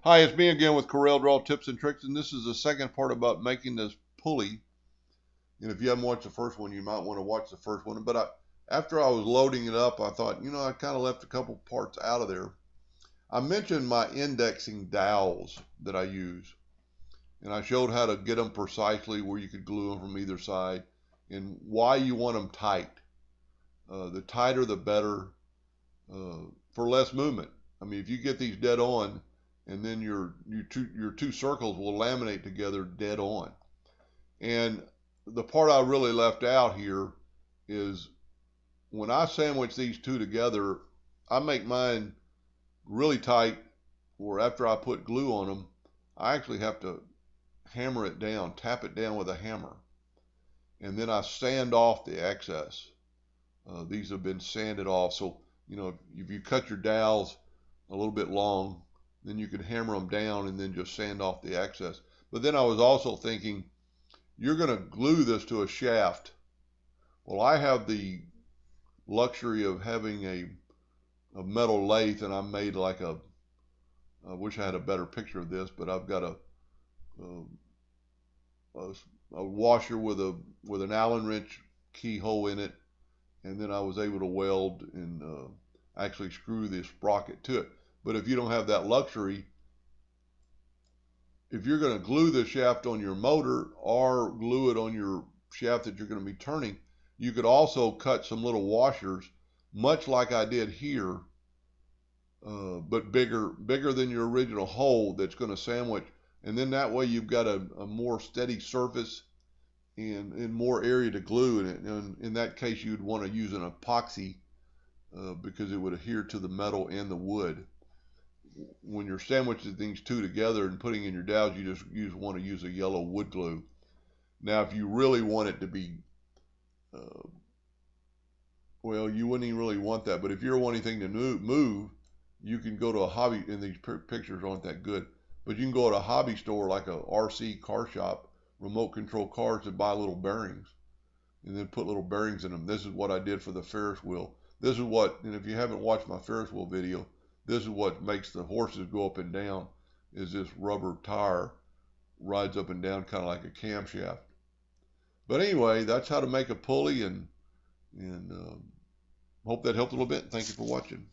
Hi, it's me again with Corel Draw Tips and Tricks, and this is the second part about making this pulley. And if you haven't watched the first one, you might want to watch the first one. But after I was loading it up, I thought, I kind of left a couple parts out of there. I mentioned my indexing dowels that I use, and I showed how to get them precisely where you could glue them from either side and why you want them tight. The tighter, the better, for less movement. I mean, if you get these dead on, and then your two circles will laminate together dead on. And the part I really left out here is when I sandwich these two together, I make mine really tight, or after I put glue on them, I actually have to hammer it down, tap it down with a hammer, and then I sand off the excess. These have been sanded off, so if you cut your dowels a little bit long, then you can hammer them down and then just sand off the excess. But then I was also thinking, you're going to glue this to a shaft. Well, I have the luxury of having a metal lathe, and I made like I wish I had a better picture of this, but I've got a washer with an Allen wrench keyhole in it, and then I was able to weld and actually screw this sprocket to it. But if you don't have that luxury, if you're going to glue the shaft on your motor or glue it on your shaft that you're going to be turning, you could also cut some little washers, much like I did here, but bigger than your original hole that's going to sandwich. And then that way you've got a more steady surface and more area to glue in it. And in that case, you'd want to use an epoxy because it would adhere to the metal and the wood. When you're sandwiching things two together and putting in your dowels, you just want to use a yellow wood glue. Now, if you really want it to be, uh, well, you wouldn't even really want that. But if you don't want anything to move, you can go to a hobby, and these pictures aren't that good, but you can go to a hobby store like a RC car shop, remote control cars, and buy little bearings and then put little bearings in them. This is what I did for the Ferris wheel. This is what, and if you haven't watched my Ferris wheel video, this is what makes the horses go up and down, is this rubber tire rides up and down kind of like a camshaft. But anyway, that's how to make a pulley, and hope that helped a little bit. Thank you for watching.